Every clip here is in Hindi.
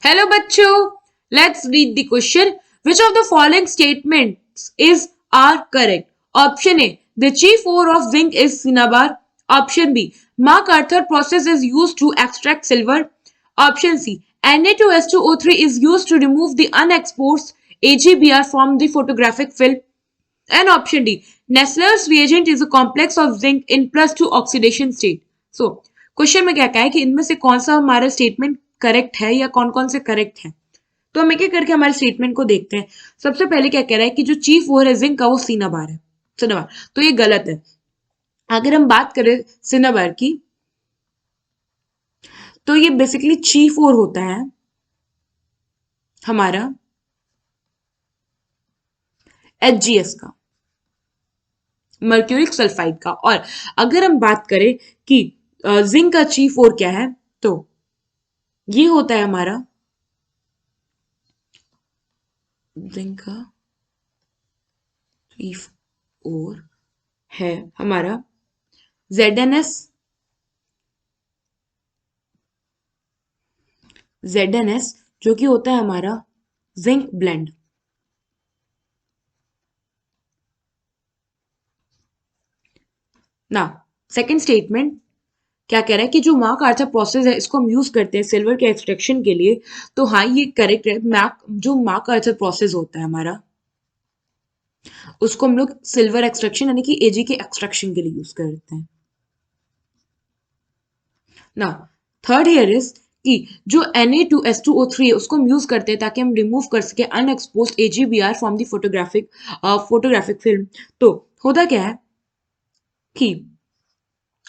Hello बच्चों, let's read the question. Which of the following statements is are correct? Option A, the chief ore of zinc is cinnabar. Option B, MacArthur process is used to extract silver. Option C, Na2S2O3 is used to remove the unexposed AgBr from the photographic film. And option D, Nessler's reagent is a complex of zinc in +2 oxidation state. So, question में क्या कहा है कि इनमें से कौन सा हमारा स्टेटमेंट करेक्ट है या कौन कौन से करेक्ट है। तो हम एक एक करके हमारे स्टेटमेंट को देखते हैं। सबसे पहले क्या कह रहा है कि जो चीफ ओर है जिंक का वो सिनाबार है। सिनाबार तो ये गलत है। अगर हम बात करें सिनाबार की तो ये बेसिकली चीफ ओर होता है हमारा HgS का, मर्क्यूरिक सल्फाइड का। और अगर हम बात करें कि जिंक का चीफ ओर क्या है तो ये होता है हमारा जिंक का चीफ ओर है हमारा ZnS जो कि होता है हमारा जिंक ब्लेंड। ना सेकेंड स्टेटमेंट क्या कह रहा है कि जो MacArthur प्रोसेस है इसको हम यूज करते हैं सिल्वर के एक्सट्रैक्शन के लिए। तो हाँ ये करेक्ट है। जो MacArthur प्रोसेस होता है हमारा उसको हम लोग सिल्वर एक्सट्रैक्शन यानी कि Ag के एक्सट्रैक्शन के लिए यूज करते हैं। ना थर्ड हियर इज कि जो Na2S2O3 है उसको हम यूज करते हैं ताकि हम रिमूव कर सके unexposed AgBr from the photographic film. तो होता क्या है कि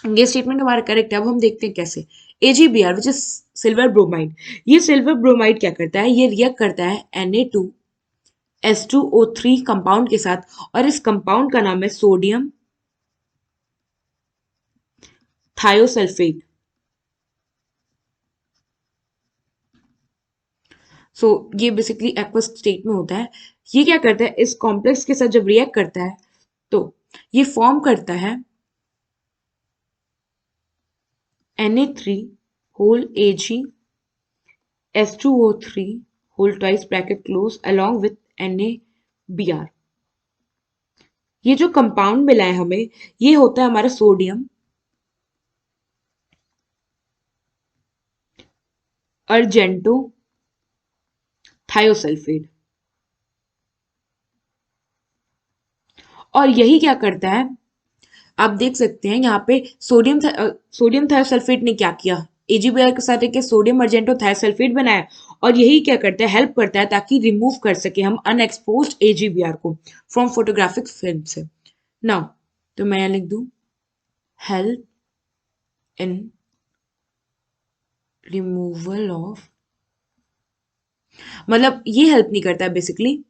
ये स्टेटमेंट हमारा करेक्ट है। अब हम देखते हैं कैसे। AgBr which is silver bromide, ये सिल्वर ब्रोमाइड क्या करता है, ये रिएक्ट करता है Na2S2O3 कंपाउंड के साथ और इस कंपाउंड का नाम है सोडियम थायोसल्फेट। सो ये बेसिकली एक्वस स्टेट में होता है। ये क्या करता है, इस कॉम्प्लेक्स के साथ जब रिएक्ट करता है तो ये फॉर्म करता है Na3 whole AgS2O3 whole twice bracket close along with NaBr। ये जो कंपाउंड मिला है हमें ये होता है हमारा सोडियम अर्जेंटो थायोसल्फेट। और यही क्या करता है, आप देख सकते हैं यहाँ पे सोडियम थायोसल्फेट ने क्या किया, AgBr के साथ एक सोडियम अर्जेंटो थायोसल्फेट बनाया और यही क्या करता है, हेल्प करता है ताकि रिमूव कर सके हम अनएक्सपोज्ड AgBr को फ्रॉम फोटोग्राफिक फिल्म से। नाउ तो मैं यहाँ लिख दूं हेल्प इन रिमूवल ऑफ, मतलब ये हेल्प नहीं करता है बेसिकली।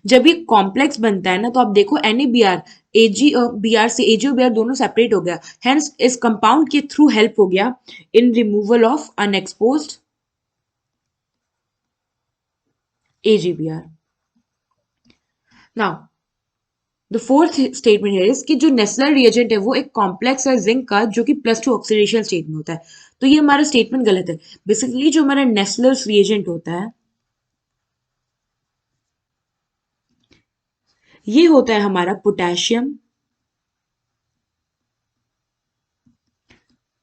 जब ये कॉम्प्लेक्स बनता है ना तो आप देखो NaBr AgBr से AgBr दोनों सेपरेट हो गया, हेंस इस कंपाउंड के थ्रू हेल्प हो गया in removal of unexposed AgBr। Now the fourth statement है कि जो नेस्लर रिएजेंट है वो एक कॉम्प्लेक्स है जिंक का जो कि +2 ऑक्सीडेशन स्टेट में होता है। तो ये हमारा स्टेटमेंट गलत है। बेसिकली जो हमारा नेस्लर रिएजेंट होता है ये होता है हमारा पोटेशियम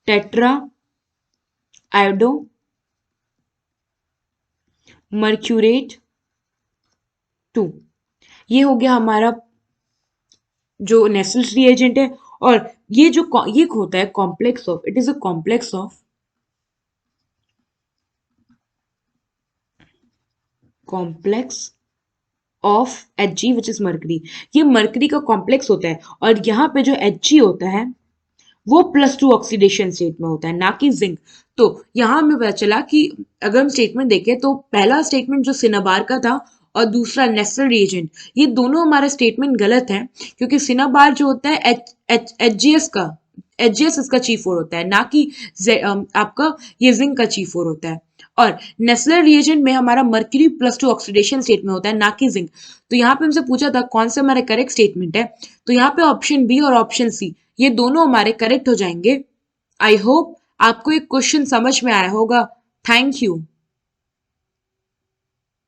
टेट्रा आयोडो मर्क्यूरेट 2। ये हो गया हमारा जो नेस्लर रिएजेंट है। और ये होता है complex of, it is a complex of Hg which is mercury. ये मर्करी का कॉम्प्लेक्स होता है और यहाँ पे जो Hg होता है वो +2 ऑक्सीडेशन स्टेट में होता है, ना कि जिंक। तो यहाँ हमें पता चला कि अगर हम स्टेटमेंट देखें तो पहला स्टेटमेंट जो सिनाबार का था और दूसरा नेस्लर रिएजेंट, ये दोनों हमारा स्टेटमेंट गलत है क्योंकि सिनाबार जो होता है HgS इसका चीफ ओर होता है, ना कि आपका ये जिंक का चीफ ओर होता है। और नेस्लर रिएजेंट में हमारा मर्क्यूरी +2 ऑक्सीडेशन स्टेट में होता है, ना कि जिंक। तो यहाँ पे हमसे पूछा था कौन सा हमारा करेक्ट स्टेटमेंट है, तो यहाँ पे ऑप्शन बी और ऑप्शन सी ये दोनों हमारे करेक्ट हो जाएंगे। आई होप आपको एक क्वेश्चन समझ में आया होगा। Thank you.